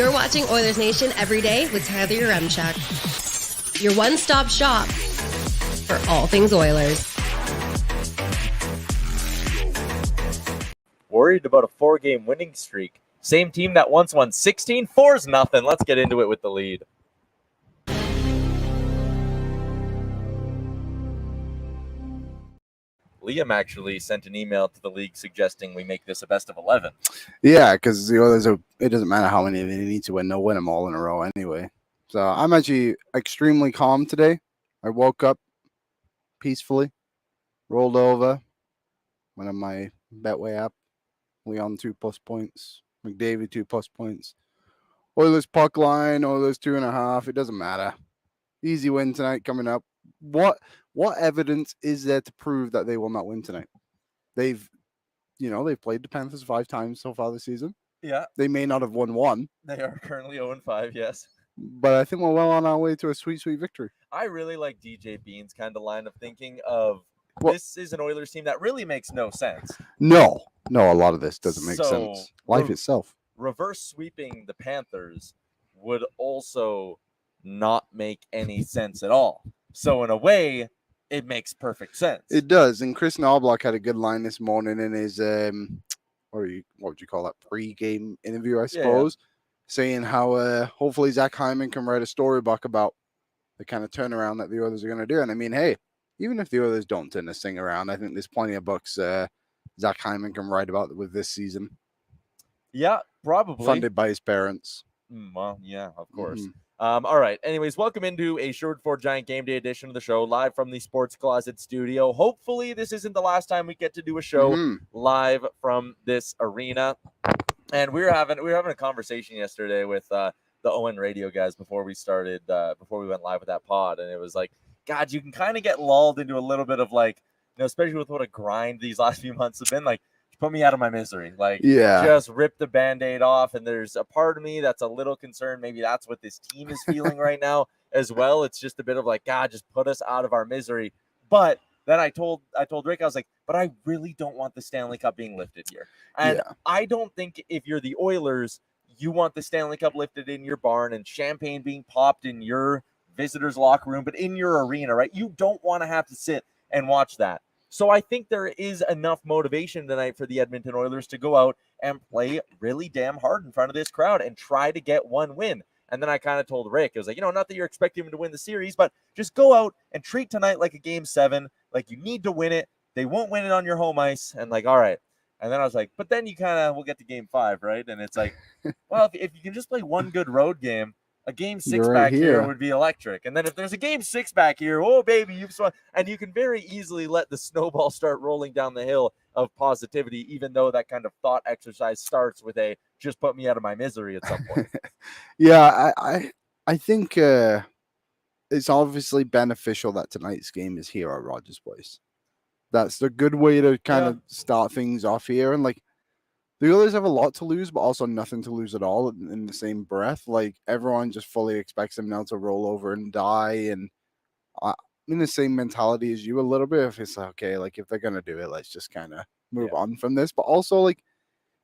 You're watching Oilers Nation every day with Tyler Yaremchuk. Your one-stop shop for all things Oilers. Worried about a 4-game winning streak. Same team that once won 16, 4-0. Let's get into it with the lead. Liam actually sent an email to the league suggesting we make this a best of 11. Yeah, because the Oilers it doesn't matter how many they need to win. They'll win them all in a row anyway. So I'm actually extremely calm today. I woke up peacefully, rolled over, went on my Betway app. Leon 2+ points. McDavid 2+ points. Oilers puck line, Oilers 2.5. It doesn't matter. Easy win tonight coming up. What evidence is there to prove that they will not win tonight? They've played the Panthers 5 times so far this season. Yeah. They may not have won one. They are currently 0-5, yes. But I think we're well on our way to a sweet, sweet victory. I really like DJ Bean's kind of line of thinking of this is an Oilers team that really makes no sense. No, a lot of this doesn't make sense. Life itself. Reverse sweeping the Panthers would also not make any sense at all. So in a way, it makes perfect sense. It does. And Chris Knobloch had a good line this morning in his what would you call that, pre-game interview, I suppose, saying how hopefully Zach Hyman can write a storybook about the kind of turnaround that the Oilers are going to do. And I mean, hey, even if the Oilers don't turn this thing around, I think there's plenty of books Zach Hyman can write about with this season. Yeah, probably. Funded by his parents. Well, yeah, of course. All right. Anyways, welcome into a Sherwood Ford Giant Game Day edition of the show, live from the Sports Closet studio. Hopefully, this isn't the last time we get to do a show live from this arena. And we were having a conversation yesterday with the ON radio guys before we went live with that pod, and it was like, God, you can kind of get lulled into a little bit of like, especially with what a grind these last few months have been, like, put me out of my misery. Like, just rip the Band-Aid off. And there's a part of me that's a little concerned. Maybe that's what this team is feeling right now as well. It's just a bit of like, God, just put us out of our misery. But then I told Rick, I was like, but I really don't want the Stanley Cup being lifted here. And I don't think if you're the Oilers, you want the Stanley Cup lifted in your barn and champagne being popped in your visitors' locker room, but in your arena, right? You don't want to have to sit and watch that. So I think there is enough motivation tonight for the Edmonton Oilers to go out and play really damn hard in front of this crowd and try to get one win. And then I kind of told Rick, it was like, not that you're expecting him to win the series, but just go out and treat tonight like a Game 7. Like, you need to win it. They won't win it on your home ice. And like, all right. And then I was like, but then you kind of will get to Game 5, right? And it's like, well, if you can just play one good road game, a Game 6 back here would be electric. And then if there's a Game 6 back here, oh, baby, you've swung. And you can very easily let the snowball start rolling down the hill of positivity, even though that kind of thought exercise starts with a just put me out of my misery at some point. I think it's obviously beneficial that tonight's game is here at Rogers Place. That's the good way to kind of start things off here. And like, the Oilers have a lot to lose, but also nothing to lose at all in the same breath. Like, everyone just fully expects them now to roll over and die. And I'm in the same mentality as you a little bit. If it's like, okay, like, if they're going to do it, let's just kind of move on from this. But also, like,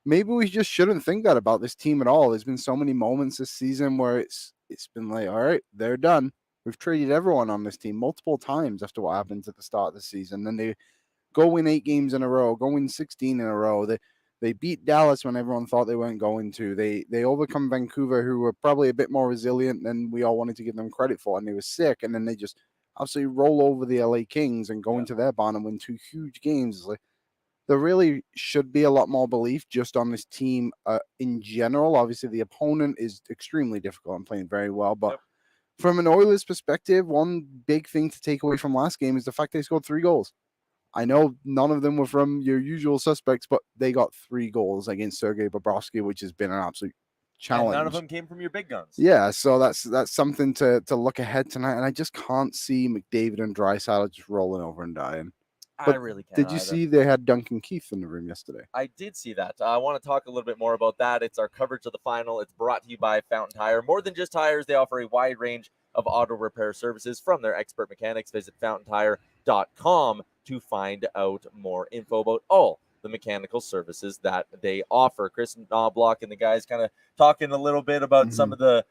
maybe we just shouldn't think that about this team at all. There's been so many moments this season where it's been like, all right, they're done. We've traded everyone on this team multiple times after what happened at the start of the season. Then they go win 8 games in a row, go win 16 in a row. They beat Dallas when everyone thought they weren't going to. They overcome Vancouver, who were probably a bit more resilient than we all wanted to give them credit for, and they were sick. And then they just absolutely roll over the LA Kings and go into their barn and win 2 huge games. Like, there really should be a lot more belief just on this team in general. Obviously, the opponent is extremely difficult and playing very well. But from an Oilers perspective, one big thing to take away from last game is the fact they scored 3 goals. I know none of them were from your usual suspects, but they got 3 goals against Sergei Bobrovsky, which has been an absolute challenge. And none of them came from your big guns. Yeah, so that's something to look ahead tonight. And I just can't see McDavid and Draisaitl just rolling over and dying. But I really can't. Did you see they had Duncan Keith in the room yesterday? I did see that. I want to talk a little bit more about that. It's our coverage of the final. It's brought to you by Fountain Tire. More than just tires, they offer a wide range of auto repair services from their expert mechanics. Visit fountaintire.com to find out more info about all the mechanical services that they offer. Chris Knobloch and the guys kind of talking a little bit about some of the,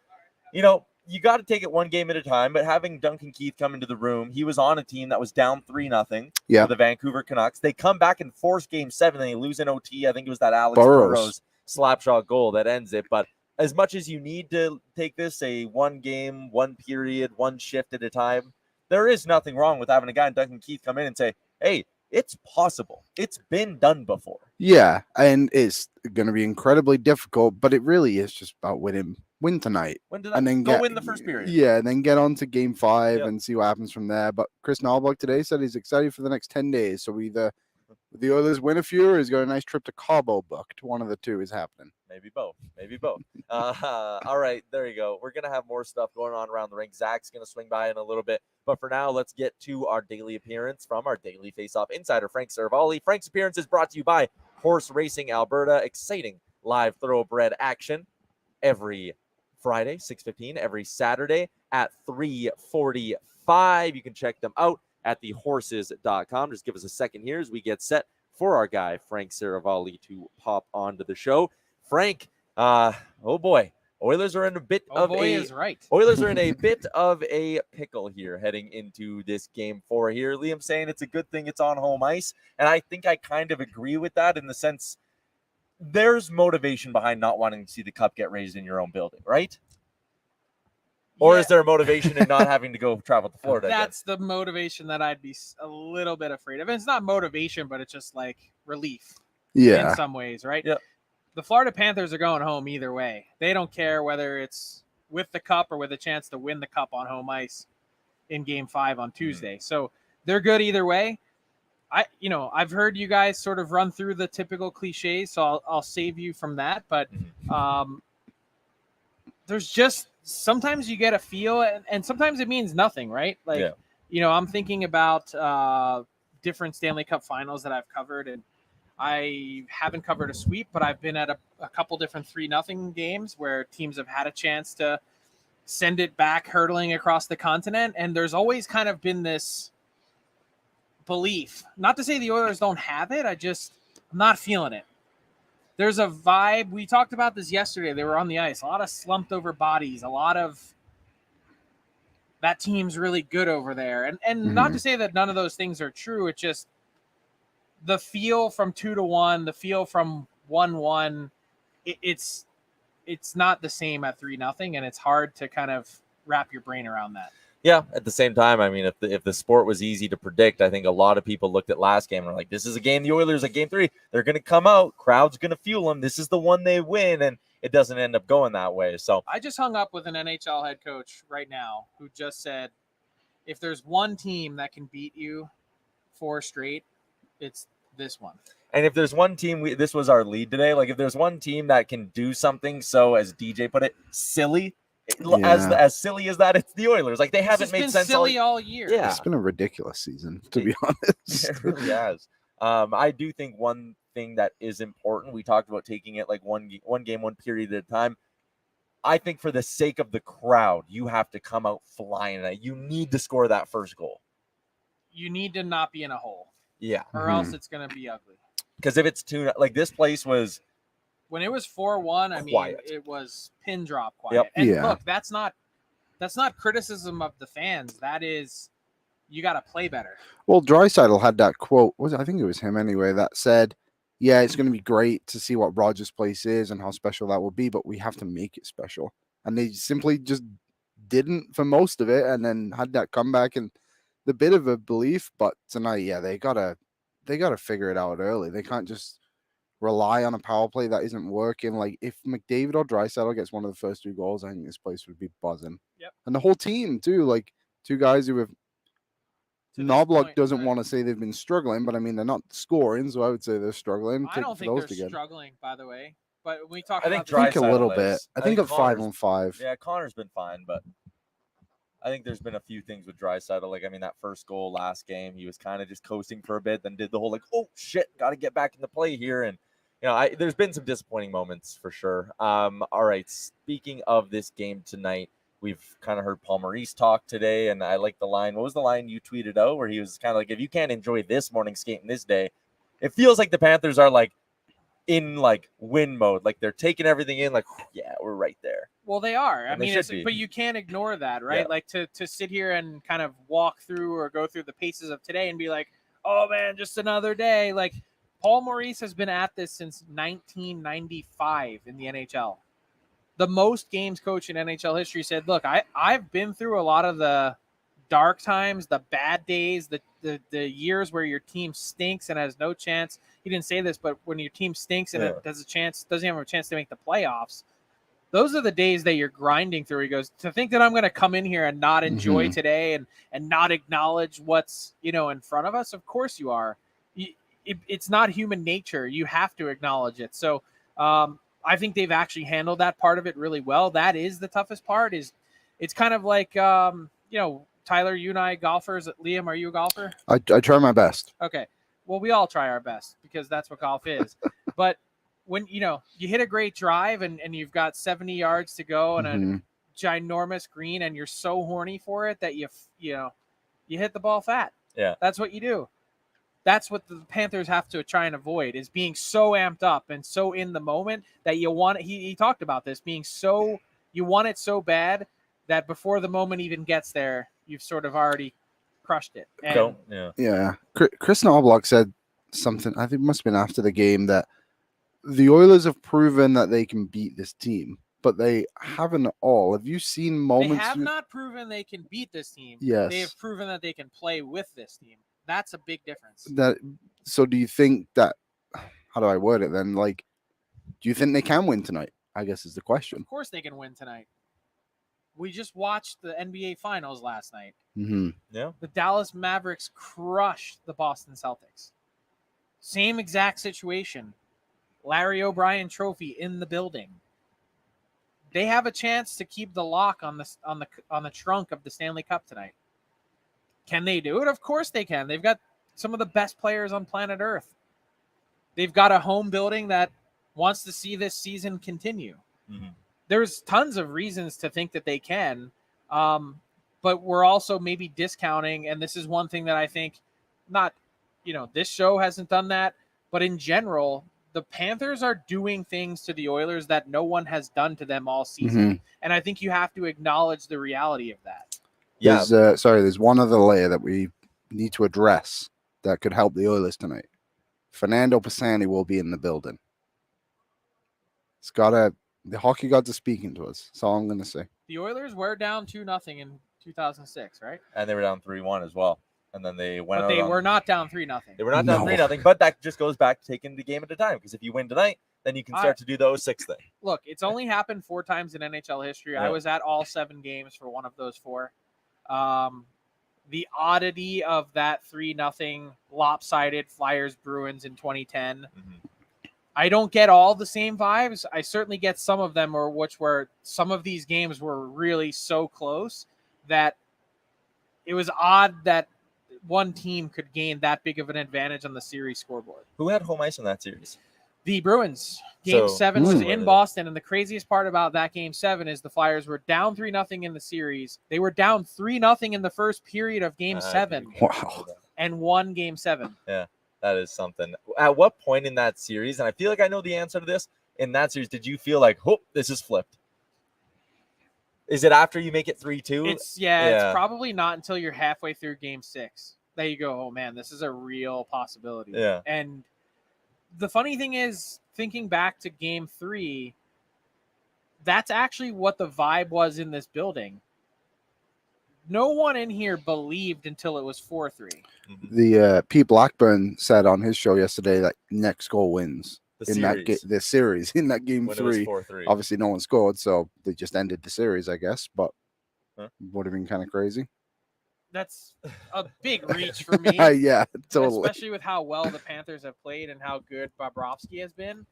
you got to take it one game at a time, but having Duncan Keith come into the room, he was on a team that was down 3-0 for the Vancouver Canucks. They come back and force game 7, and they lose in OT. I think it was that Alex Burrows slapshot goal that ends it. But as much as you need to take this a one game, one period, one shift at a time, there is nothing wrong with having a guy in Duncan Keith come in and say, hey, it's possible. It's been done before. Yeah, and it's going to be incredibly difficult, but it really is just about win tonight. And then win the first period. Yeah, and then get on to game 5 and see what happens from there. But Chris Knobloch today said he's excited for the next 10 days. So either the Oilers win a few or he's got a nice trip to Cabo booked. One of the two is happening. Maybe both. All right, there you go. We're going to have more stuff going on around the rink. Zach's going to swing by in a little bit. But for now, let's get to our daily appearance from our Daily Faceoff insider, Frank Seravalli. Frank's appearance is brought to you by Horse Racing Alberta. Exciting live thoroughbred action every Friday, 6:15, every Saturday at 3:45. You can check them out at thehorses.com. Just give us a second here as we get set for our guy, Frank Seravalli, to pop onto the show. Frank, oh boy, Oilers are in a bit Oilers are in a bit of a pickle here heading into this game 4 here. Liam's saying it's a good thing it's on home ice, and I think I kind of agree with that in the sense there's motivation behind not wanting to see the cup get raised in your own building, right? Or is there a motivation in not having to go travel to Florida? That's the motivation that I'd be a little bit afraid of. And it's not motivation, but it's just like relief in some ways, right? Yeah. The Florida Panthers are going home either way. They don't care whether it's with the cup or with a chance to win the cup on home ice in game 5 on Tuesday. So they're good either way. I've heard you guys sort of run through the typical cliches, so I'll save you from that. But there's just sometimes you get a feel, and sometimes it means nothing, right? Like, I'm thinking about different Stanley Cup finals that I've covered, and I haven't covered a sweep, but I've been at a couple different 3-0 games where teams have had a chance to send it back hurtling across the continent, and there's always kind of been this belief. Not to say the Oilers don't have it, I'm not feeling it. There's a vibe. We talked about this yesterday. They were on the ice. A lot of slumped over bodies. A lot of that team's really good over there. And not to say that none of those things are true. It's just the feel from 2-1, the feel from 1-1. It's not the same at 3-0, and it's hard to kind of wrap your brain around that. Yeah, at the same time, I mean, if the sport was easy to predict, I think a lot of people looked at last game and were like, this is a game the Oilers at game 3. They're going to come out. Crowd's going to fuel them. This is the one they win, and it doesn't end up going that way. So I just hung up with an NHL head coach right now who just said, if there's one team that can beat you 4 straight, it's this one. And if there's one team, this was our lead today, like if there's one team that can do something so, as DJ put it, silly, as silly as that, it's the Oilers. Like, they haven't made sense silly all year. Yeah, it's been a ridiculous season, to be honest. It really has. I do think one thing that is important, we talked about taking it like one game, one period at a time. I think for the sake of the crowd, you have to come out flying. You need to score that first goal. You need to not be in a hole. Yeah. Or else it's going to be ugly. Because if it's 2, like this place was, when it was 4-1, I mean, it was pin drop quiet. Yep. And look, that's not criticism of the fans. That is, you got to play better. Well, Draisaitl had that quote. I think it was him anyway that said, "Yeah, it's going to be great to see what Rogers Place is and how special that will be, but we have to make it special." And they simply just didn't for most of it, and then had that comeback and the bit of a belief. But tonight, they gotta figure it out early. They can't just rely on a power play that isn't working. Like, if McDavid or Draisaitl gets one of the first 2 goals, I think this place would be buzzing. Yep. And the whole team too. Like, 2 guys who have. Knobloch doesn't want to say they've been struggling, but I mean, they're not scoring, so I would say they're struggling. I don't think they're struggling, by the way. But when we talk I about think a little bit. I think of 5-on-5. Yeah, Connor's been fine, but I think there's been a few things with Draisaitl. Like, I mean, that first goal last game, he was kind of just coasting for a bit, then did the whole, like, oh, shit, got to get back into play here. And, there's been some disappointing moments for sure. All right, speaking of this game tonight, we've kind of heard Paul Maurice talk today, and I like the line. What was the line you tweeted out where he was kind of like, if you can't enjoy this morning skating this day, It feels like the Panthers are like in like win mode, like they're taking everything in, like yeah, we're right there. Well, they are. And they should be. But you can't ignore that, right? Yeah. Like to sit here and kind of walk through or go through the paces of today and be like, oh man, just another day. Like Paul Maurice has been at this since 1995 in the NHL. The most games coach in NHL history said, look, I've been through a lot of the dark times, the bad days, the years where your team stinks and has no chance. He didn't say this, but when your team stinks and it doesn't have a chance to make the playoffs, those are the days that you're grinding through. He goes, to think that I'm going to come in here and not enjoy today and not acknowledge what's, in front of us. Of course you are. It's not human nature. You have to acknowledge it. So I think they've actually handled that part of it really well. That is the toughest part. It's kind of like, Tyler, you and I golfers. Liam, are you a golfer? I try my best. Okay. Well, we all try our best because that's what golf is. But when, you hit a great drive and you've got 70 yards to go and a ginormous green and you're so horny for it that you hit the ball fat. Yeah. That's what you do. That's what the Panthers have to try and avoid, is being so amped up and so in the moment that you want it. He talked about this, you want it so bad that before the moment even gets there, you've sort of already crushed it. Yeah. Chris Knobloch said something, I think it must have been after the game, that the Oilers have proven that they can beat this team, but they haven't all. Have you seen moments? They have not proven they can beat this team. Yes. They have proven that they can play with this team. That's a big difference. So do you think that, how do I word it then? Like, do you think they can win tonight? I guess is the question. Of course they can win tonight. We just watched the NBA Finals last night. Mm-hmm. Yeah. The Dallas Mavericks crushed the Boston Celtics. Same exact situation. Larry O'Brien trophy in the building. They have a chance to keep the lock on the trunk of the Stanley Cup tonight. Can they do it? Of course they can. They've got some of the best players on planet Earth. They've got a home building that wants to see this season continue. Mm-hmm. There's tons of reasons to think that they can, but we're also maybe discounting, and this is one thing that I think this show hasn't done that, but in general, the Panthers are doing things to the Oilers that no one has done to them all season. And I think you have to acknowledge the reality of that. Yeah. There's one other layer that we need to address that could help the Oilers tonight. Fernando Pisani will be in the building. The hockey gods are speaking to us. That's all I'm going to say. The Oilers were down 2-0 in 2006, right? And they were down 3-1 as well. And then they went But they were not down 3-0. They were not down 3-0, but that just goes back to taking the game at a time. Because if you win tonight, then you can start to do the 06 thing. Look, it's only happened 4 times in NHL history. Yeah. I was at all 7 games for one of those 4. The oddity of that 3-0 lopsided Flyers-Bruins in 2010. Mm-hmm. I don't get all the same vibes. I certainly get some of them, which were some of these games were really so close that it was odd that one team could gain that big of an advantage on the series scoreboard. Who had home ice in that series? The Bruins. Game 7 was in Boston, and the craziest part about that Game 7 is the Flyers were down 3-0 in the series. They were down 3-0 in the first period of Game 7. Wow. And won Game 7. Yeah. That is something. At what point in that series, and I feel like I know the answer to this, in that series, did you feel like, oh, this is flipped? Is it after you make it 3-2? It's probably not until you're halfway through Game 6 that you go, oh, man, this is a real possibility. Yeah. And the funny thing is, thinking back to Game 3, that's actually what the vibe was in this building. No one in here believed until it was 4-3. The Pete Blackburn said on his show yesterday that next goal wins the series in that Game 3. 4-3. Obviously, no one scored, so they just ended the series, I guess. But would have been kind of crazy. That's a big reach for me. Yeah, totally. Especially with how well the Panthers have played and how good Bobrovsky has been.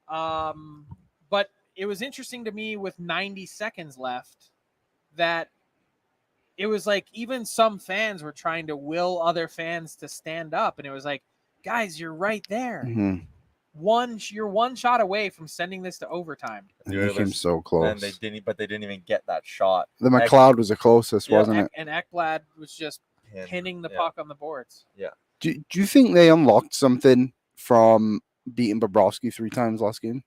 But it was interesting to me with 90 seconds left that it was like even some fans were trying to will other fans to stand up. And it was like, guys, you're right there. Mm-hmm. You're one shot away from sending this to overtime. They came so close. And they didn't even get that shot. The McLeod was the closest, wasn't it? And Ekblad was just pinning the puck on the boards. Yeah. Do you think they unlocked something from beating Bobrovsky 3 times last game?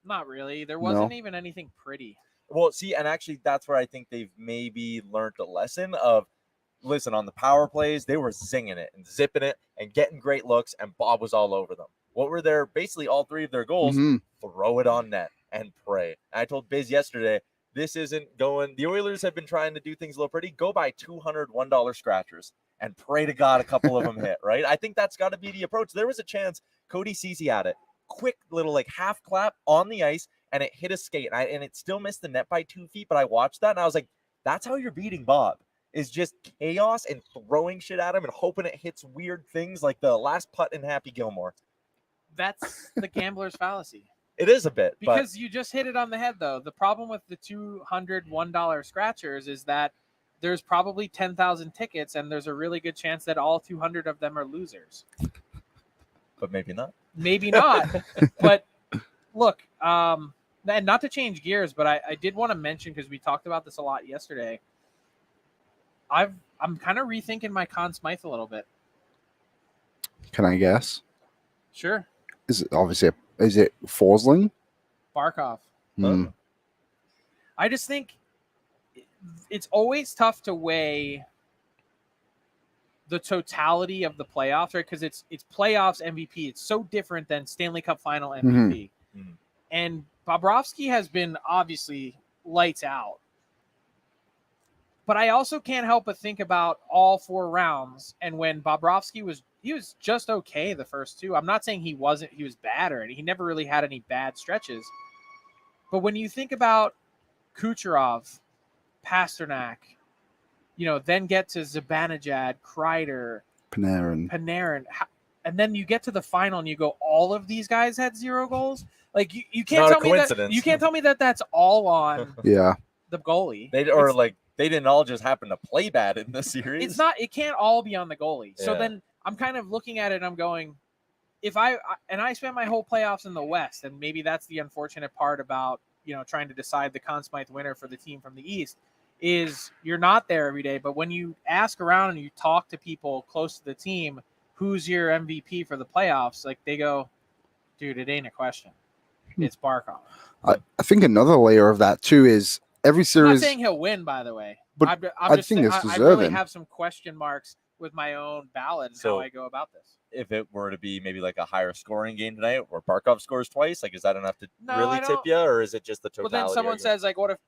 Not really. There wasn't even anything pretty. Well, see, and actually that's where I think they've maybe learned a lesson of, listen, on the power plays, they were zinging it and zipping it and getting great looks, and Bob was all over them. What were their, basically all 3 of their goals? Throw it on net and pray. I told Biz yesterday, this isn't going, the Oilers have been trying to do things a little pretty. Go buy $201 scratchers and pray to God a couple of them hit, right? I think that's got to be the approach. There was a chance Cody Ceci had it. Quick little like half clap on the ice, and it hit a skate, and it still missed the net by 2 feet, but I watched that, and I was like, that's how you're beating Bob, is just chaos and throwing shit at him and hoping it hits weird things like the last putt in Happy Gilmore. That's the gambler's fallacy. It is a bit. Because you just hit it on the head, though. The problem with the $201 scratchers is that there's probably 10,000 tickets, and there's a really good chance that all 200 of them are losers. But maybe not. Maybe not. But look, and not to change gears, but I did want to mention, because we talked about this a lot yesterday, I'm kind of rethinking my Conn Smythe a little bit. Can I guess? Sure. Is it Forsling? Barkov. Mm. I just think it's always tough to weigh the totality of the playoffs, right? Because it's playoffs MVP. It's so different than Stanley Cup final MVP. Mm-hmm. And Bobrovsky has been obviously lights out. But I also can't help but think about all 4 rounds. And when Bobrovsky was just okay the first 2. I'm not saying he was bad or anything. He never really had any bad stretches. But when you think about Kucherov, Pasternak, then get to Zibanejad, Kreider, Panarin, and then you get to the final and you go, all of these guys had 0 goals. Like you can't tell me that. You can't tell me that that's all on the goalie. They didn't all just happen to play bad in this series. It's not. It can't all be on the goalie. Yeah. So then I'm kind of looking at it and I'm going, if I spent my whole playoffs in the West, and maybe that's the unfortunate part about, trying to decide the Conn Smythe winner for the team from the East, is you're not there every day. But when you ask around and you talk to people close to the team, who's your MVP for the playoffs? Like they go, dude, it ain't a question. It's Barkov. I think another layer of that too is every series. I'm not saying he'll win, by the way. But I'm just think saying, it's I deserving. really have some question marks with my own ballot and how I go about this. If it were to be maybe like a higher scoring game tonight where Barkov scores twice, like is that enough to really tip you, or is it just the totality? Well, then someone says like, what if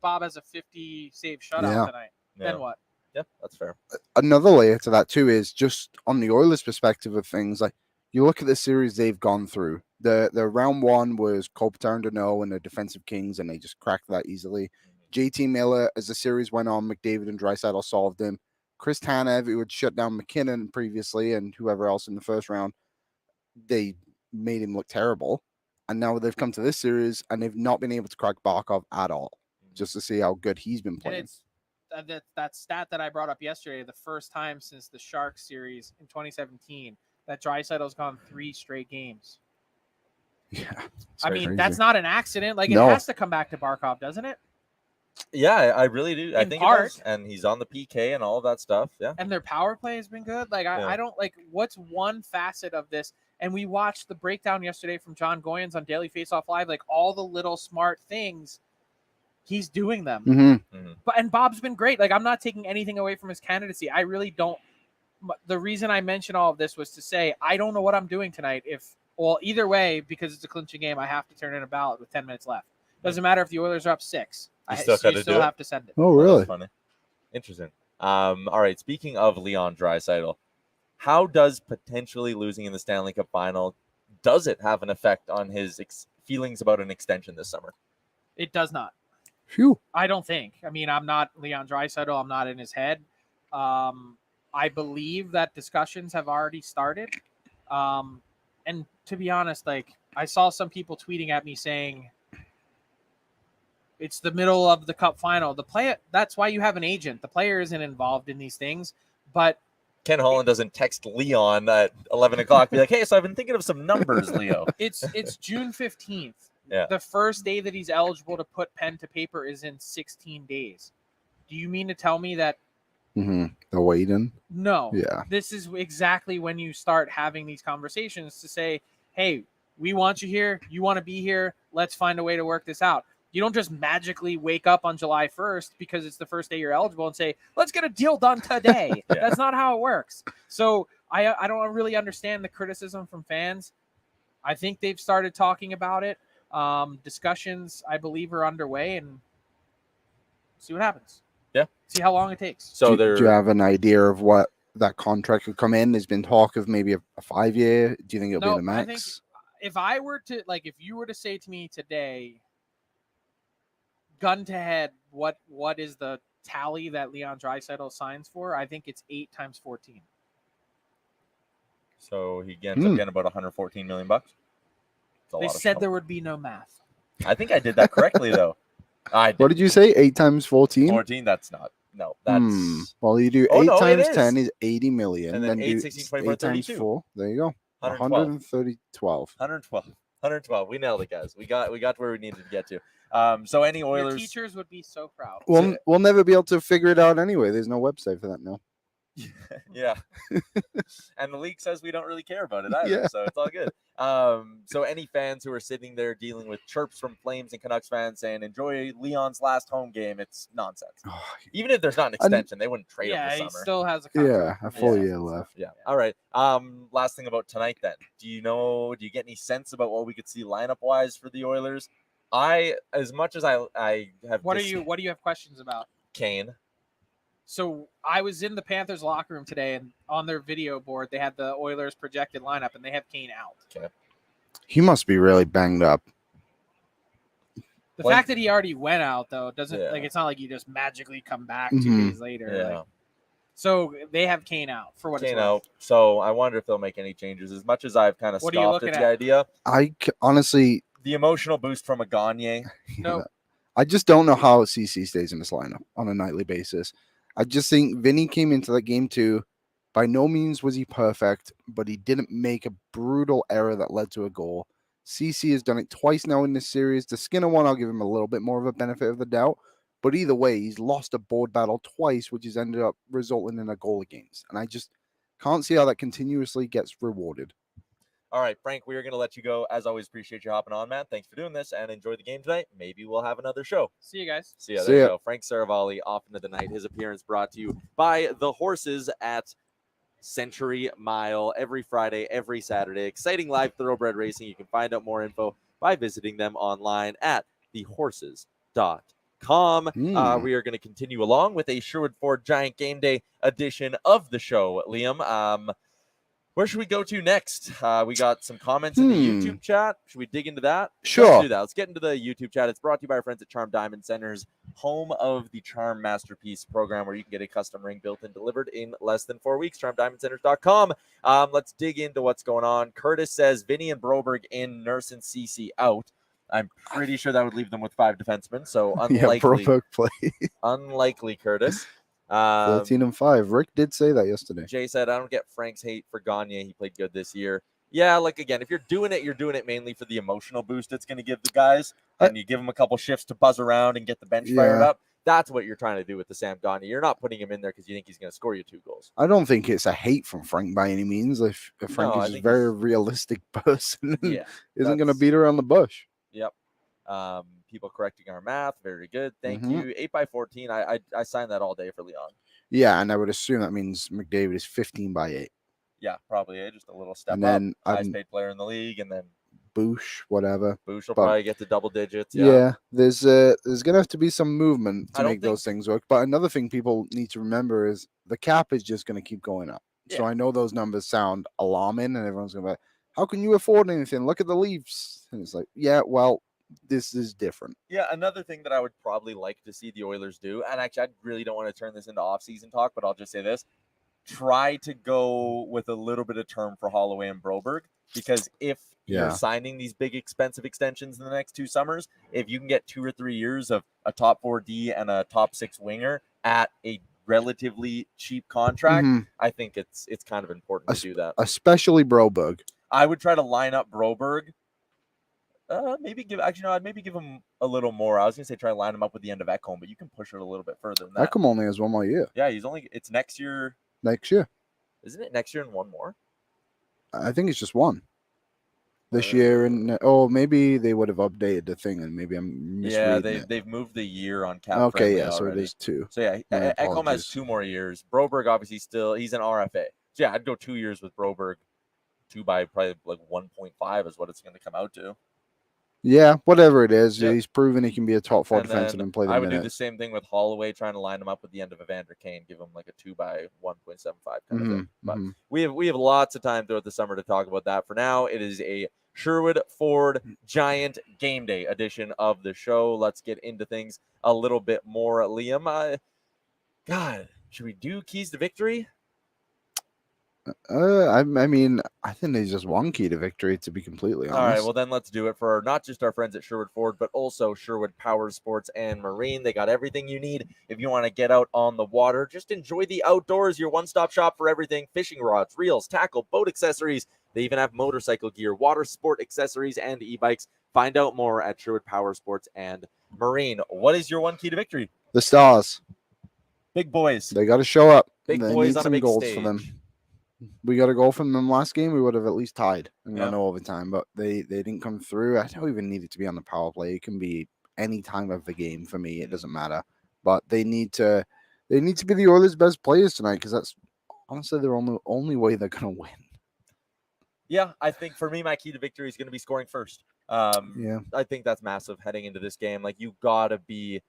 Bob has a 50 save shutout tonight? Yeah. Then what? Yeah, that's fair. Another layer to that too is just on the Oilers' perspective of things. Like you look at the series they've gone through. The round 1 was Kopitar and Danault and the defensive kings, and they just cracked that easily. JT Miller, as the series went on, McDavid and Draisaitl solved him. Chris Tanev, who had shut down McKinnon previously and whoever else in the first round, they made him look terrible. And now they've come to this series and they've not been able to crack Barkov at all, just to see how good he's been playing. And it's that stat that I brought up yesterday, the first time since the Sharks series in 2017 that Draisaitl's gone 3 straight games. Yeah. I mean, crazy. That's not an accident. Like, it has to come back to Barkov, doesn't it? Yeah, I really do. I think it does. And he's on the PK and all of that stuff. Yeah. And their power play has been good. Like, I don't like what's one facet of this. And we watched the breakdown yesterday from John Goyens on Daily Faceoff Live, like all the little smart things, he's doing them. Mm-hmm. And Bob's been great. Like, I'm not taking anything away from his candidacy. I really don't. The reason I mentioned all of this was to say, I don't know what I'm doing tonight. Either way, because it's a clinching game, I have to turn in a ballot with 10 minutes left. Doesn't matter if the Oilers are up 6. You still have to send it. Oh, really? Funny. Interesting. All right. Speaking of Leon Draisaitl, how does potentially losing in the Stanley Cup final, does it have an effect on his feelings about an extension this summer? It does not. Phew. I don't think. I mean, I'm not Leon Draisaitl. I'm not in his head. I believe that discussions have already started. And to be honest, like, I saw some people tweeting at me saying, it's the middle of the cup final. That's why you have an agent. The player isn't involved in these things. But Ken Holland doesn't text Leon at 11 o'clock, be like, hey, so I've been thinking of some numbers, Leo. It's June 15th. Yeah. The first day that he's eligible to put pen to paper is in 16 days. Do you mean to tell me that The waiting. No. Yeah. This is exactly when you start having these conversations to say, hey, we want you here. You want to be here. Let's find a way to work this out. You don't just magically wake up on July 1st because it's the first day you're eligible and say, let's get a deal done today. Yeah. That's not how it works. So I don't really understand the criticism from fans. I think they've started talking about it. Discussions, I believe, are underway, and see what happens. Yeah. See how long it takes. So do you have an idea of what that contract could come in? There's been talk of maybe a 5-year. Do you think it'll be the max? I think if I were to, if you were to say to me today, gun to head, what is the tally that Leon Draisaitl signs for? I think it's 8 times 14. So he ends up getting about $114 million. They said there would be no math. I think I did that correctly though. What did you say? 8 times 14? 14. That's not. No, that's. Well, you do 8 times 10 is 80 million. And then 8, 16, 24, 8 times 32. 4. There you go. 112. 112. We nailed it, guys. We got to where we needed to get to. So any Oilers Your teachers would be so proud. We'll never be able to figure it out anyway. There's no website for that now. Yeah. And the league says we don't really care about it either, Yeah. so it's all good. So any fans who are sitting there dealing with chirps from Flames and Canucks fans saying enjoy Leon's last home game, it's nonsense. Even if there's not an extension, they wouldn't trade him this summer. He still has a contract. Yeah, a full year left. Yeah. All right. Last thing about tonight then. Do you get any sense about what we could see lineup wise for the Oilers? As much as I have What do you have questions about? Kane. So I was in the Panthers locker room today, and on their video board, they had the Oilers projected lineup, and they have Kane out. Okay. He must be really banged up. The fact that he already went out, though, doesn't it's not like you just magically come back 2 days later. Yeah. So they have Kane out for what it's worth. Out. So I wonder if they'll make any changes. As much as I've kind of scoffed at the idea, honestly, the emotional boost from a Gagne. No, I just don't know how CC stays in this lineup on a nightly basis. I just think Vinny came into that game too. By no means was he perfect, but he didn't make a brutal error that led to a goal. CC has done it twice now in this series. The Skinner one, I'll give him a little bit more of a benefit of the doubt. But either way, he's lost a board battle twice, which has ended up resulting in a goal against. And I just can't see how that continuously gets rewarded. All right, Frank, we are going to let you go. As always, appreciate you hopping on, man. Thanks for doing this, and enjoy the game tonight. Maybe we'll have another show. See you guys. See ya. There you go. Frank Seravalli off into the night. His appearance brought to you by the horses at Century Mile every Friday, every Saturday. Exciting live thoroughbred racing. You can find out more info by visiting them online at thehorses.com. We are going to continue along with a Sherwood Ford Giant Game Day edition of the show. Liam, where should we go to next? We got some comments in the YouTube chat. Should we dig into that? Sure. Let's do that. Let's get into the YouTube chat. It's brought to you by our friends at Charm Diamond Centers, home of the Charm Masterpiece program, where you can get a custom ring built and delivered in less than 4 weeks. CharmDiamondCenters.com. Let's dig into what's going on. Curtis says Vinny and Broberg in, Nurse and CC out. I'm pretty sure that would leave them with 5 defensemen. So unlikely. Broberg play. Unlikely, Curtis. 14-5. Rick did say that yesterday. Jay said, I don't get Frank's hate for Gagne. He played good this year. Yeah, again, if you're doing it mainly for the emotional boost it's going to give the guys, and you give them a couple shifts to buzz around and get the bench fired up. That's what you're trying to do with the Sam Gagne. You're not putting him in there because you think he's going to score you 2 goals. I don't think it's a hate from Frank by any means. If Frank is a very realistic person, isn't going to beat around the bush. Yep. People correcting our math. Very good. Thank you. 8x14. I signed that all day for Leon. Yeah, and I would assume that means McDavid is 15x8. Yeah, probably. Just a little step and then, up. Highest paid player in the league, and then Boosh, whatever. Boosh will probably get to double digits. Yeah, there's gonna have to be some movement to make those things work. But another thing people need to remember is the cap is just gonna keep going up. Yeah. So I know those numbers sound alarming, and everyone's gonna be like, "How can you afford anything? Look at the Leafs." And it's like, yeah, well, this is different. Yeah, another thing that I would probably like to see the Oilers do, and actually I really don't want to turn this into off-season talk, but I'll just say this. Try to go with a little bit of term for Holloway and Broberg, because if you're signing these big expensive extensions in the next 2 summers, if you can get 2 or 3 years of a top 4D and a top 6 winger at a relatively cheap contract, I think it's kind of important to do that. Especially Broberg. I would try to line up Broberg Maybe give I'd maybe give him a little more. I was gonna say try to line him up with the end of Ekholm, but you can push it a little bit further than that. Ekholm only has one more year. Yeah, it's next year. Next year. Isn't it next year and one more? I think it's just one. This year and maybe they would have updated the thing and maybe I'm misreading it. They've moved the year on cap. Okay, yeah, already. So it is 2. So yeah, Ekholm has 2 more years. Broberg obviously he's an RFA. So yeah, I'd go 2 years with Broberg. 2 by probably like 1.5 is what it's going to come out to. Yeah, whatever it is, Yep. He's proven he can be a top 4 defenseman and play the I would minutes. do the same thing with Holloway, trying to line him up with the end of Evander Kane, give him like a 2 by 1.75 kind of thing. But we have lots of time throughout the summer to talk about that. For now, it is a Sherwood Ford Giant Game Day edition of the show. Let's get into things a little bit more. Liam, God, should we do keys to victory? I mean, I think there's just one key to victory, to be completely honest. All right, well then let's do it for not just our friends at Sherwood Ford, but also Sherwood Power Sports and Marine. They got everything you need if you want to get out on the water. Just enjoy the outdoors. Your one-stop shop for everything: fishing rods, reels, tackle, boat accessories. They even have motorcycle gear, water sport accessories, and e-bikes. Find out more at Sherwood Power Sports and Marine. What is your one key to victory? The Stars. Big boys. They got to show up. Big they boys need on a some big goals stage. for them. We got a goal from them last game. We would have at least tied and Yeah. gone overtime, but they didn't come through. I don't even need it to be on the power play. It can be any time of the game for me. It doesn't matter. But they need to be the Oilers' best players tonight, because that's honestly their only way they're gonna win. Yeah, I think for me, my key to victory is going to be scoring first. Yeah. I think that's massive heading into this game. Like, you got to be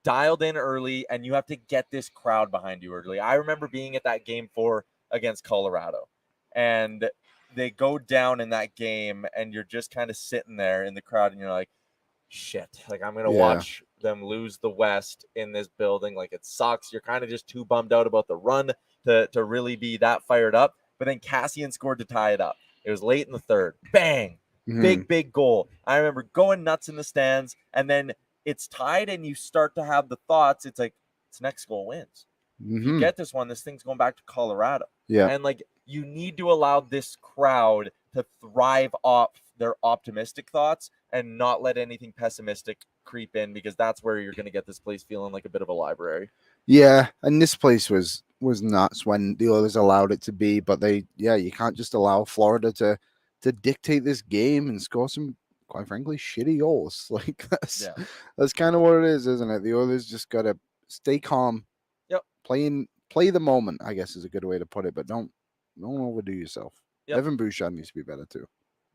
dialed in early, and you have to get this crowd behind you early. I remember being at that game 4 against Colorado, and they go down in that game, and you're just kind of sitting there in the crowd, and you're like, shit, like, I'm going to watch them lose the West in this building. Like, it sucks. You're kind of just too bummed out about the run to really be that fired up. But then Cassian scored to tie it up. It was late in the third. Bang! Big goal. I remember going nuts in the stands, and then it's tied, and you start to have the thoughts. It's like, this next goal wins. If you get this one, this thing's going back to Colorado. Yeah. And, like, you need to allow this crowd to thrive off their optimistic thoughts and not let anything pessimistic creep in, because that's where you're going to get this place feeling like a bit of a library. Yeah, and this place was nuts when the Oilers allowed it to be, but you can't just allow Florida to dictate this game and score some, quite frankly, shitty goals. Like, that's kind of what it is, isn't it? The Oilers just gotta stay calm. Yep. Play the moment, I guess, is a good way to put it, but don't overdo yourself. Yep. Evan Bouchard needs to be better too.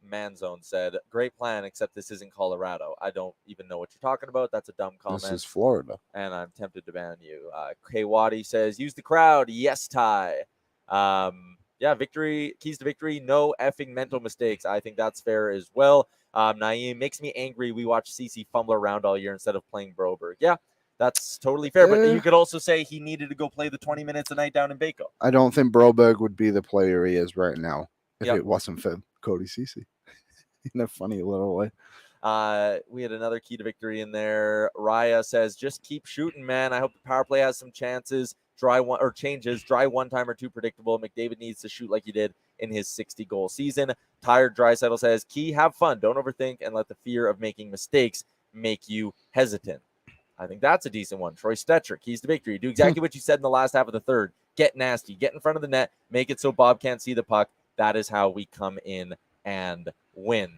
Manzone said, great plan, except this isn't Colorado. I don't even know what you're talking about. That's a dumb comment. This is Florida. And I'm tempted to ban you. K. Waddy says, use the crowd. Yes, Ty. Victory, keys to victory, no effing mental mistakes. I think that's fair as well. Naeem, makes me angry we watch CC fumble around all year instead of playing Broberg. Yeah, that's totally fair. But you could also say he needed to go play the 20 minutes a night down in Baco. I don't think Broberg would be the player he is right now if it wasn't for Cody Ceci. In a funny little way. We had another key to victory in there. Raya says, just keep shooting, man. I hope the power play has some chances. Dry one time or two predictable. McDavid needs to shoot like he did in his 60-goal season. Tired Draisaitl says, key, have fun. Don't overthink and let the fear of making mistakes make you hesitant. I think that's a decent one. Troy Stetcher, keys to victory. Do exactly what you said in the last half of the third. Get nasty. Get in front of the net. Make it so Bob can't see the puck. That is how we come in and win.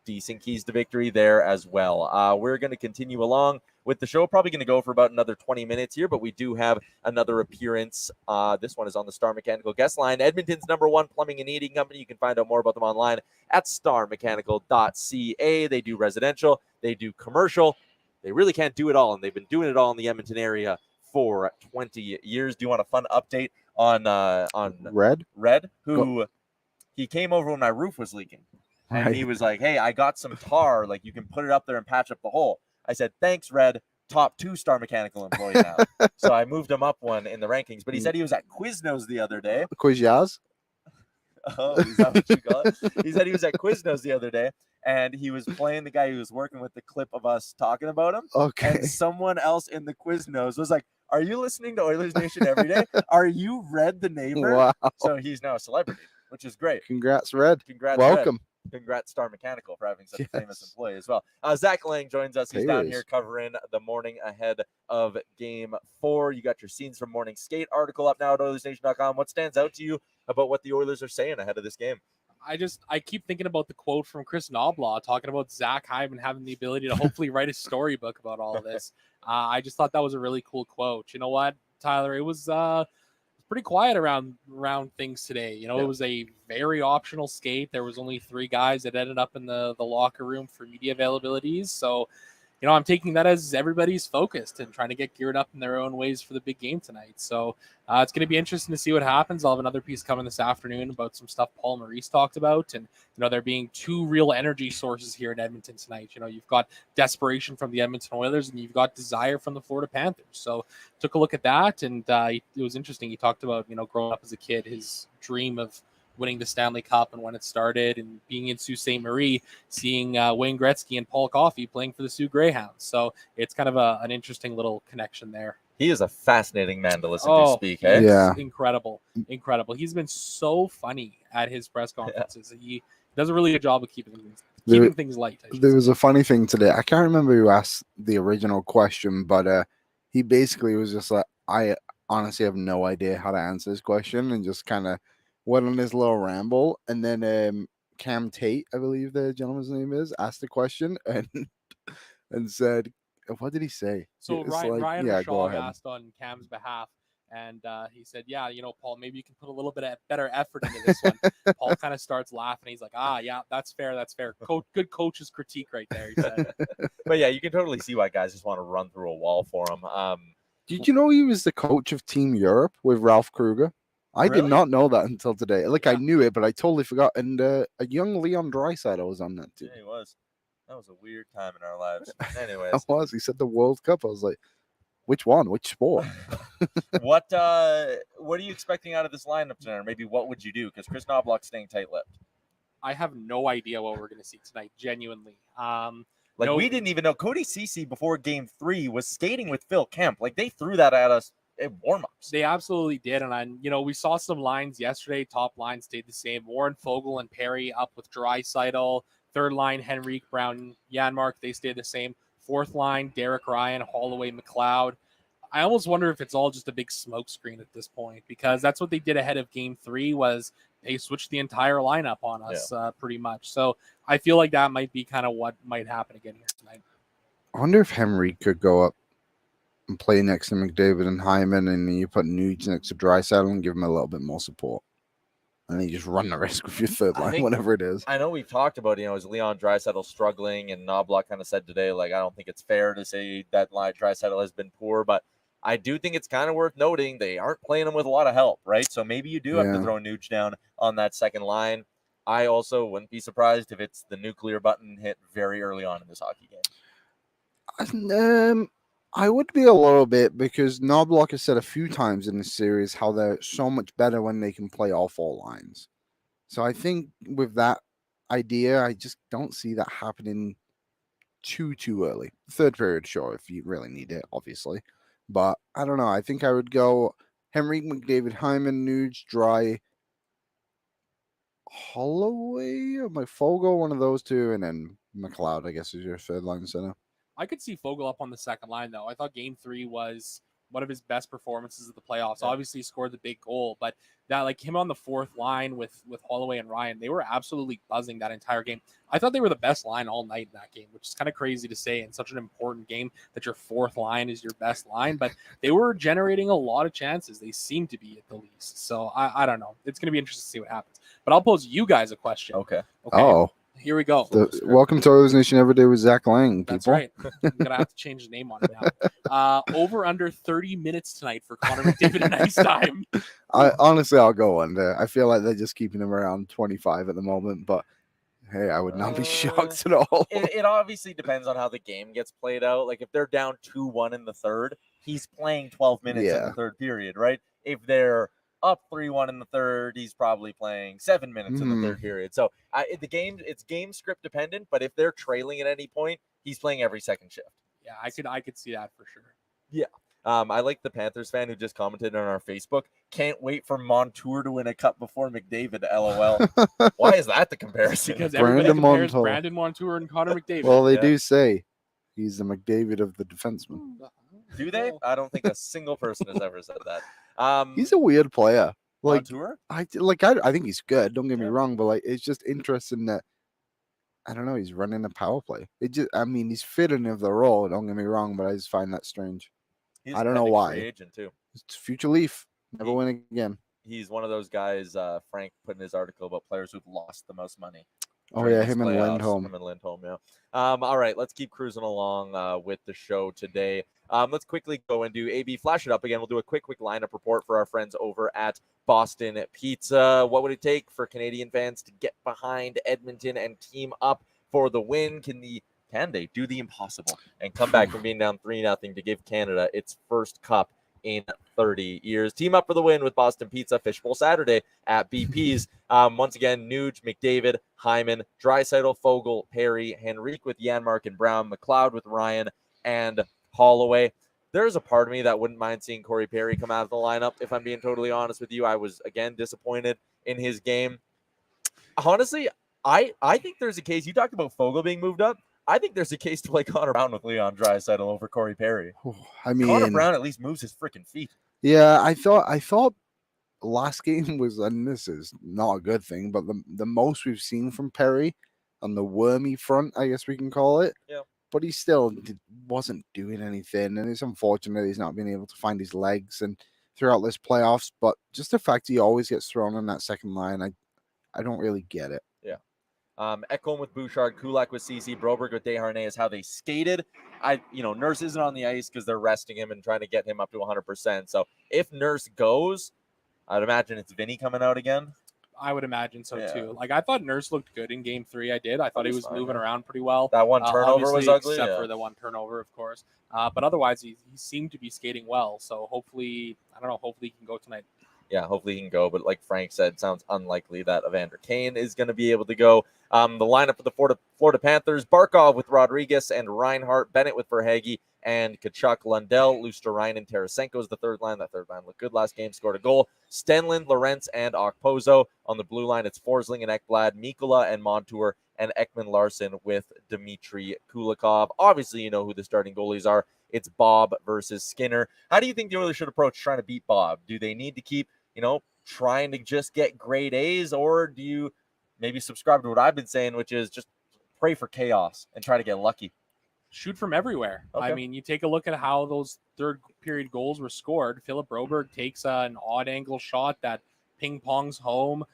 Decent keys to victory there as well. We're going to continue along with the show. Probably going to go for about another 20 minutes here, but we do have another appearance. This one is on the Star Mechanical guest line. Edmonton's #1 plumbing and heating company. You can find out more about them online at starmechanical.ca. They do residential. They do commercial. They really can't do it all, and they've been doing it all in the Edmonton area for 20 years. Do you want a fun update on Red, who he came over when my roof was leaking. And he was like, hey, I got some tar. Like, you can put it up there and patch up the hole. I said, thanks, Red. Top 2 Star Mechanical employee now. So I moved him up one in the rankings. But he said he was at Quiznos the other day. Quiznos? Oh, is that what you call it? He said he was at Quiznos the other day, and he was playing the guy who was working with the clip of us talking about him. Okay. And someone else in the Quiznos was like, are you listening to Oilers Nation every day? Are you Red the neighbor? Wow. So he's now a celebrity, which is great. Congrats, Red. Congrats, Welcome. Red. Congrats, Star Mechanical, for having such a famous employee as well. Zack Lang joins us. He's down here covering the morning ahead of Game 4. You got your Scenes from Morning Skate article up now at Oilersnation.com. What stands out to you about what the Oilers are saying ahead of this game? I keep thinking about the quote from Chris Knoblaw talking about Zach Hyman having the ability to hopefully write a storybook about all of this. I just thought that was a really cool quote. You know what, Tyler? It was pretty quiet around things today. You know, It was a very optional skate. There was only 3 guys that ended up in the locker room for media availabilities. So, you know, I'm taking that as everybody's focused and trying to get geared up in their own ways for the big game tonight. So it's going to be interesting to see what happens. I'll have another piece coming this afternoon about some stuff Paul Maurice talked about. And, you know, there being 2 real energy sources here in Edmonton tonight. You know, you've got desperation from the Edmonton Oilers and you've got desire from the Florida Panthers. So took a look at that. And it was interesting. He talked about, you know, growing up as a kid, his dream of winning the Stanley Cup and when it started, and being in Sault Ste. Marie, seeing Wayne Gretzky and Paul Coffey playing for the Sioux Greyhounds. So it's kind of an interesting little connection there. He is a fascinating man to listen to speak. Eh? Yeah. Incredible. He's been so funny at his press conferences. Yeah. He does a really good job of keeping things light. There was a funny thing today. I can't remember who asked the original question, but he basically was just like, I honestly have no idea how to answer this question, and just kind of went on this little ramble. And then Cam Tate, I believe the gentleman's name is, asked the question and said, what did he say? So Ryan Rashaw asked on Cam's behalf, and he said, yeah, you know, Paul, maybe you can put a little bit of better effort into this one. Paul kind of starts laughing. He's like, yeah, that's fair. Good coach's critique right there, he said. But yeah, you can totally see why guys just want to run through a wall for him. Did you know he was the coach of Team Europe with Ralph Kruger? I did not know that until today. Like, I knew it, but I totally forgot. And a young Leon Draisaitl was on that too. Yeah, he was. That was a weird time in our lives. Anyways. That was. He said the World Cup. I was like, which one? Which sport? What are you expecting out of this lineup tonight? Or maybe what would you do? Because Chris Knobloch's staying tight-lipped. I have no idea what we're going to see tonight, genuinely. We didn't even know. Cody Ceci, before Game 3, was skating with Phil Kemp. Like, they threw that at us in warm-ups. They absolutely did. And, we saw some lines yesterday. Top line stayed the same. Warren Fogle and Perry up with Draisaitl. Third line, Henrique, Brown, Janmark, they stayed the same. Fourth line, Derek Ryan, Holloway, McLeod. I almost wonder if it's all just a big smoke screen at this point, because that's what they did ahead of Game 3 was they switched the entire lineup on us pretty much. So I feel like that might be kind of what might happen again here tonight. I wonder if Henrique could go up and play next to McDavid and Hyman, and then you put Nuge next to Draisaitl and give him a little bit more support. And then you just run the risk with your third line, whatever it is. I know we've talked about, is Leon Draisaitl struggling, and Knobloch kind of said today, like, I don't think it's fair to say that Draisaitl has been poor, but I do think it's kind of worth noting they aren't playing him with a lot of help, right? So maybe you do have to throw Nuge down on that second line. I also wouldn't be surprised if it's the nuclear button hit very early on in this hockey game. I would be a little bit, because Knobloch has said a few times in this series how they're so much better when they can play all 4 lines. So I think with that idea, I just don't see that happening too early. Third period, sure, if you really need it, obviously. But I don't know. I think I would go Henrique, McDavid, Hyman, Nuge, Dry, Holloway, or Fogle, one of those two, and then McLeod, I guess, is your third line center. I could see Fogle up on the second line, though. I thought Game 3 was one of his best performances of the playoffs. Yeah. Obviously, he scored the big goal, but that, like, him on the fourth line with Holloway and Ryan, they were absolutely buzzing that entire game. I thought they were the best line all night in that game, which is kind of crazy to say in such an important game that your fourth line is your best line, but they were generating a lot of chances. They seem to be, at the least. So I don't know. It's going to be interesting to see what happens. But I'll pose you guys a question. Okay. Oh. Here we go. Welcome to Oilersnation Every Day with Zack Lang, people. That's right. I'm going to have to change the name on it now. Over under 30 minutes tonight for Connor McDavid in ice time. Honestly, I'll go under. I feel like they're just keeping him around 25 at the moment, but hey, I would not be shocked at all. It obviously depends on how the game gets played out. Like, if they're down 2-1 in the third, he's playing 12 minutes in the third period, right? If they're up 3-1 in the third, he's probably playing 7 minutes in the third period. So it's game script dependent, but if they're trailing at any point, he's playing every second shift. Yeah, I could see that for sure. Yeah. I like the Panthers fan who just commented on our Facebook. Can't wait for Montour to win a cup before McDavid. LOL. Why is that the comparison? Because everybody Brandon compares Montour. Brandon Montour and Connor McDavid. Well, they Yeah. do say he's the McDavid of the defenseman. Do they? I don't think a single person has ever said that. He's a weird player. Like Montour? I think he's good. Don't get me wrong, but like it's just interesting that I don't know. He's running a power play. He's fitting of the role. Don't get me wrong, but I just find that strange. He's I don't a know pending why. free agent too. It's future Leaf. Never win again. He's one of those guys. Frank put in his article about players who've lost the most money. Oh during yeah, these him and playoffs. Lindholm. Him and Lindholm, yeah. All right, let's keep cruising along with the show today. Let's quickly go and do AB Flash It Up again. We'll do a quick lineup report for our friends over at Boston Pizza. What would it take for Canadian fans to get behind Edmonton and team up for the win? Can they do the impossible and come back from being down 3-0 to give Canada its first cup in 30 years? Team up for the win with Boston Pizza. Fishbowl Saturday at BP's. Once again, Nuge, McDavid, Hyman, Draisaitl, Fogle, Perry, Henrique with Janmark and Brown, McLeod with Ryan, and Holloway. There's a part of me that wouldn't mind seeing Corey Perry come out of the lineup. If I'm being totally honest with you, I was, again, disappointed in his game. Honestly, I think there's a case. You talked about Fogle being moved up. I think there's a case to play Connor Brown with Leon Draisaitl over Corey Perry. I mean, Connor Brown at least moves his freaking feet. Yeah, I thought last game was, and this is not a good thing, but the most we've seen from Perry on the wormy front, I guess we can call it. Yeah. But he still wasn't doing anything, and it's unfortunate he's not being able to find his legs and throughout this playoffs. But just the fact he always gets thrown on that second line, I don't really get it. Yeah. Ekholm with Bouchard, Kulak with CC, Broberg with Desharnais is how they skated. Nurse isn't on the ice because they're resting him and trying to get him up to 100%. So if Nurse goes, I'd imagine it's Vinny coming out again. I would imagine so Yeah. too. Like I thought Nurse looked good in Game 3. I did. I thought he was fine, moving yeah. around pretty well. That one turnover was obviously, ugly, except yeah. for the one turnover, of course. But otherwise, he seemed to be skating well. So hopefully, I don't know. Hopefully, he can go tonight. Yeah, hopefully he can go. But like Frank said, sounds unlikely that Evander Kane is going to be able to go. The lineup for the Florida Panthers: Barkov with Rodriguez and Reinhart, Bennett with Verhaeghe and Kachuk, Lundell, Luosterainen, Tarasenko is the third line. That third line looked good last game, scored a goal. Stenlund, Lorentz, and Okposo. On the blue line, it's Forsling and Ekblad, Mikkola and Montour, and Ekman Larson with Dmitry Kulikov. Obviously, you know who the starting goalies are. It's Bob versus Skinner. How do you think the Oilers should approach trying to beat Bob? Do they need to keep, trying to just get grade A's, or do you maybe subscribe to what I've been saying, which is just pray for chaos and try to get lucky? Shoot from everywhere. Okay. I mean, you take a look at how those third period goals were scored. Philip Broberg takes an odd angle shot that ping pongs home.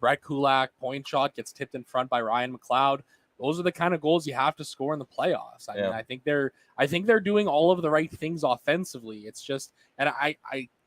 Brett Kulak point shot gets tipped in front by Ryan McLeod. Those are the kind of goals you have to score in the playoffs. I mean, I think they're doing all of the right things offensively. It's just, and I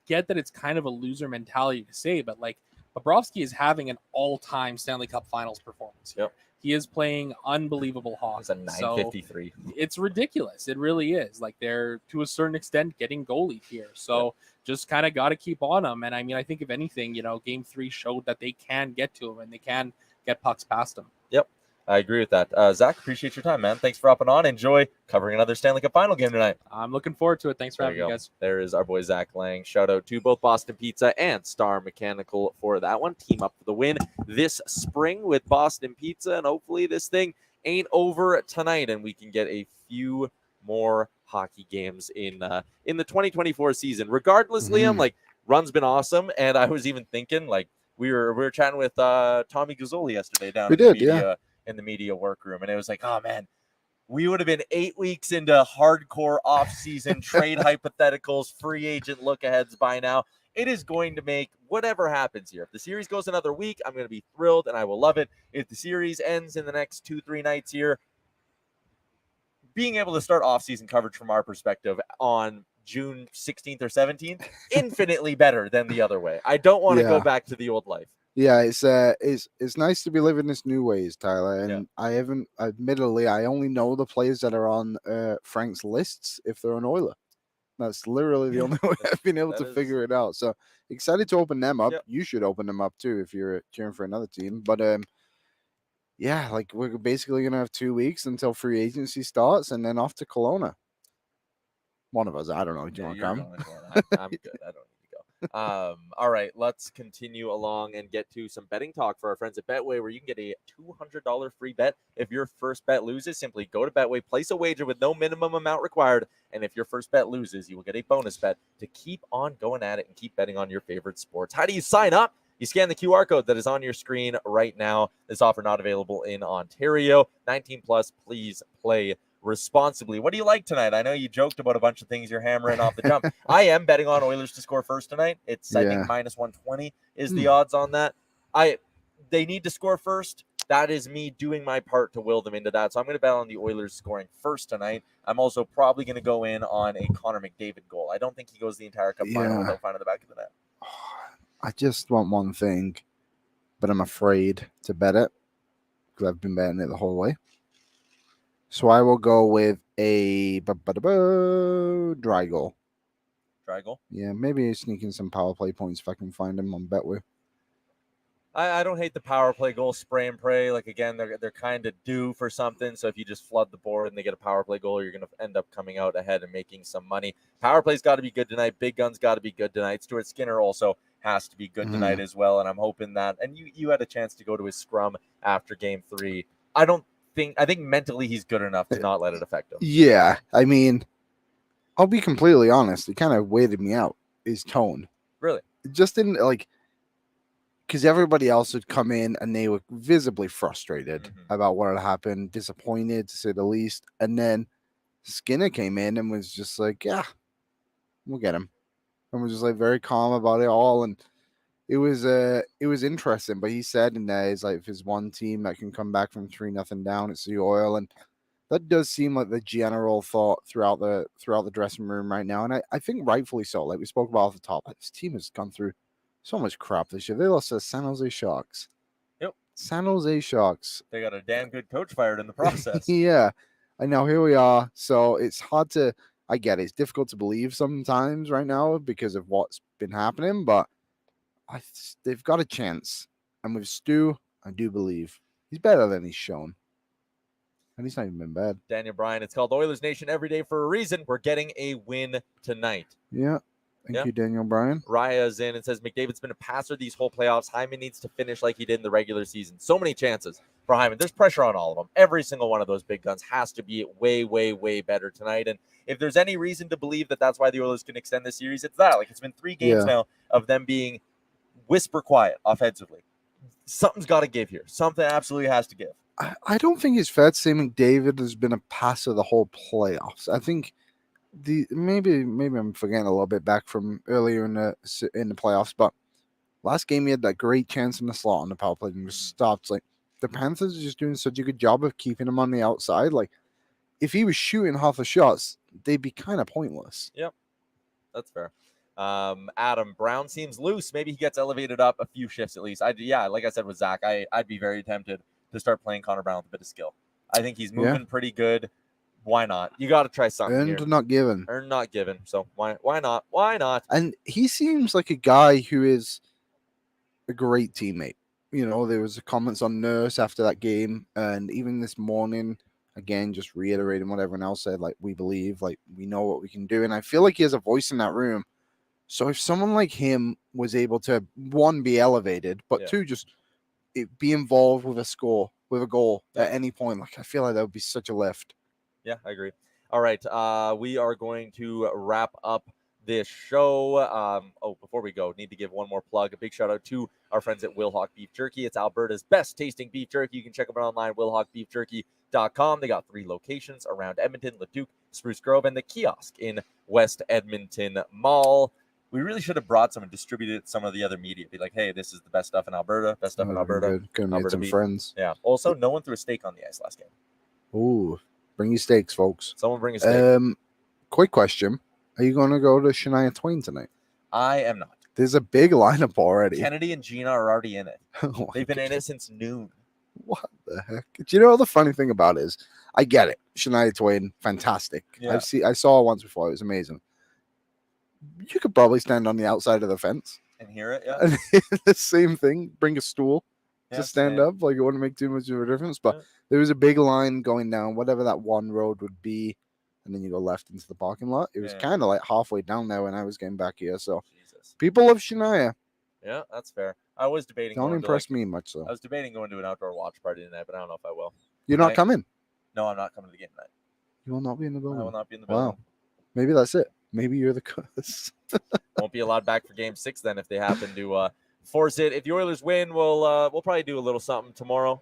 get that it's kind of a loser mentality to say, but like Bobrovsky is having an all-time Stanley Cup Finals performance here. Yep. He is playing unbelievable hockey. It's a 953. So it's ridiculous. It really is. Like they're to a certain extent getting goalied here. So just kind of got to keep on them. And I mean, I think if anything, Game 3 showed that they can get to him and they can get pucks past him. Yep. I agree with that. Zach, appreciate your time, man. Thanks for hopping on. Enjoy covering another Stanley Cup final game tonight. I'm looking forward to it. Thanks for having me, guys. There is our boy Zack Lang. Shout out to both Boston Pizza and Star Mechanical for that one. Team up for the win this spring with Boston Pizza, and hopefully this thing ain't over tonight and we can get a few more hockey games in the 2024 season. Regardless, Liam, like run's been awesome, and I was even thinking like we were chatting with Tommy Gazzoli yesterday down in the media workroom, and it was like, oh man, we would have been 8 weeks into hardcore off-season trade hypotheticals, free agent look-aheads by now. It is going to make whatever happens here. If the series goes another week, I'm going to be thrilled and I will love it. If the series ends in the next 2-3 nights here, being able to start off-season coverage from our perspective on June 16th or 17th, infinitely better than the other way. I don't want to go back to the old life. Yeah, it's nice to be living this new ways, Tyler. And I only know the players that are on Frank's lists if they're an Oiler. That's literally the only way I've been able to figure it out. So excited to open them up. Yep. You should open them up too if you're cheering for another team. But like we're basically gonna have 2 weeks until free agency starts, and then off to Kelowna. One of us. I don't know. Do you want to come? I'm good. I don't need to go. All right, let's continue along and get to some betting talk for our friends at Betway, where you can get a $200 free bet. If your first bet loses, simply go to Betway, place a wager with no minimum amount required, and if your first bet loses, you will get a bonus bet to keep on going at it and keep betting on your favorite sports. How do you sign up? You scan the QR code that is on your screen right now. This offer not available in Ontario. 19 plus, please play responsibly. What do you like tonight? I know you joked about a bunch of things you're hammering off the jump. I am betting on Oilers to score first tonight. It's I think minus 120 is the odds on that. They need to score first. That is me doing my part to will them into that. So I'm going to bet on the Oilers scoring first tonight. I'm also probably going to go in on a Connor McDavid goal. I don't think he goes the entire cup final without finding the back of the net. I just want one thing, but I'm afraid to bet it because I've been betting it the whole way. So I will go with a dry goal. Dry goal? Yeah, maybe sneak in some power play points if I can find them on Betway. I don't hate the power play goal, spray and pray. Like, again, they're kind of due for something. So if you just flood the board and they get a power play goal, you're going to end up coming out ahead and making some money. Power play's got to be good tonight. Big Gun's got to be good tonight. Stuart Skinner also has to be good tonight as well. And I'm hoping that, and you had a chance to go to his scrum after game 3. I think mentally he's good enough to not let it affect him. Yeah, I mean, I'll be completely honest. It kind of weirded me out, his tone. Really? It just didn't, like, because everybody else would come in and they were visibly frustrated about what had happened, disappointed to say the least. And then Skinner came in and was just like, yeah, we'll get him. And was just like very calm about it all. And it was interesting. But he said in there, is like, if there's one team that can come back from 3-0 down, it's the Oil. And that does seem like the general thought throughout the dressing room right now. And I think rightfully so. Like we spoke about off the top, like, this team has gone through so much crap this year. They lost to San Jose Sharks. Yep. San Jose Sharks. They got a damn good coach fired in the process. Yeah. I know. Here we are. So it's hard to, I get it. It's difficult to believe sometimes right now because of what's been happening, but they've got a chance. And with Stu, I do believe he's better than he's shown. And he's not even been bad. Daniel Bryan, it's called Oilers Nation every day for a reason. We're getting a win tonight. Yeah. Thank you, Daniel Bryan. Raya's in and says, McDavid's been a passer these whole playoffs. Hyman needs to finish like he did in the regular season. So many chances for Hyman. There's pressure on all of them. Every single one of those big guns has to be way, way, way better tonight. And if there's any reason to believe that that's why the Oilers can extend this series, it's that. Like, it's been 3 games now of them being whisper quiet offensively. Something's got to give here. Something absolutely has to give. I don't think it's fair to say McDavid has been a passer the whole playoffs. I think maybe I'm forgetting a little bit back from earlier in the playoffs, but last game he had that great chance in the slot on the power play and was stopped. Like, the Panthers are just doing such a good job of keeping him on the outside. Like, if he was shooting half the shots, they'd be kind of pointless. Yep, that's fair. Adam Brown seems loose. Maybe he gets elevated up a few shifts at least. Like I said with Zach, I'd be very tempted to start playing Connor Brown with a bit of skill. I think he's moving pretty good. Why not? You got to try something. Earned, here. not given. Earned, not given. So why not? Why not? And he seems like a guy who is a great teammate. You know, there was comments on Nurse after that game, and even this morning, again, just reiterating what everyone else said. Like, we believe, like, we know what we can do, and I feel like he has a voice in that room. So if someone like him was able to, 1, be elevated, but 2, just be involved with a goal at any point, like, I feel like that would be such a lift. Yeah, I agree. All right, we are going to wrap up this show. Before we go, need to give one more plug. A big shout out to our friends at Wilhauk Beef Jerky. It's Alberta's best tasting beef jerky. You can check them out online, wilhaukbeefjerky.com. They got 3 locations around Edmonton, Leduc, Spruce Grove, and the kiosk in West Edmonton Mall. We really should have brought some and distributed some of the other media. Be like, hey, this is the best stuff in Alberta. Best stuff in Alberta. Could have made some friends. Yeah. Also, no one threw a steak on the ice last game. Ooh. Bring your steaks, folks. Someone bring a steak. Quick question. Are you going to go to Shania Twain tonight? I am not. There's a big lineup already. Kennedy and Gina are already in it. Oh, they've been in it since noon. What the heck? Do you know what the funny thing about it is? I get it. Shania Twain, fantastic. Yeah. I saw her once before. It was amazing. You could probably stand on the outside of the fence. And hear it, yeah. And the same thing. Bring a stool to stand same. up. Like, it wouldn't make too much of a difference. But there was a big line going down, whatever that one road would be, and then you go left into the parking lot. It was Yeah. kind of like halfway down there when I was getting back here. So Jesus. people love Shania. Yeah, that's fair. I was debating. Don't going to, impress like, me much though. I was debating going to an outdoor watch party tonight, but I don't know if I will. You're not I- coming. No, I'm not coming to the game tonight. You will not be in the I building. will not be in the building. Wow. Maybe that's it. Maybe you're the curse. Won't be allowed back for Game 6 then if they happen to force it. If the Oilers win, we'll probably do a little something tomorrow.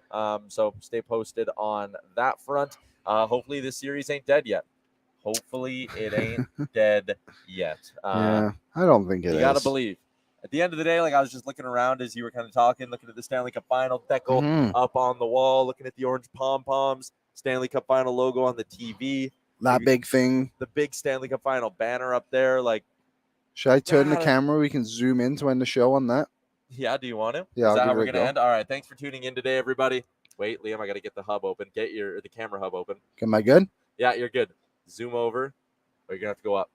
So stay posted on that front. Hopefully this series ain't dead yet. Hopefully it ain't dead yet. Yeah, I don't think it is. You got to believe. At the end of the day, like I was just looking around as you were kind of talking, looking at the Stanley Cup Final decal Mhm. up on the wall, looking at the orange pom-poms, Stanley Cup Final logo on the TV, That big thing. the big Stanley Cup Final banner up there. Like, Should I turn the God. camera? We can zoom in to end the show on that. yeah, do you want to? Yeah, Is I'll that how give we're it a going to go. end? All right, thanks for tuning in today, everybody. Wait, Liam, I got to get the hub open. Get the camera hub open. Am I good? Yeah, you're good. Zoom over, or you're going to have to go up.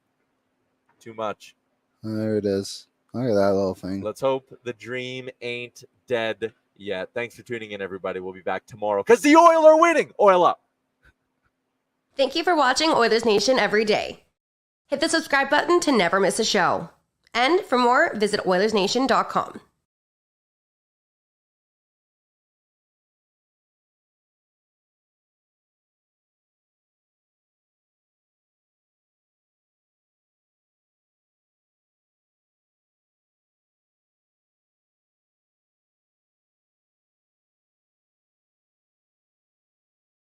Too much. There it is. Look at that little thing. Let's hope the dream ain't dead yet. Thanks for tuning in, everybody. We'll be back tomorrow because the Oilers are winning. Oil up. Thank you for watching Oilers Nation every day. Hit the subscribe button to never miss a show. And for more, visit Oilersnation.com.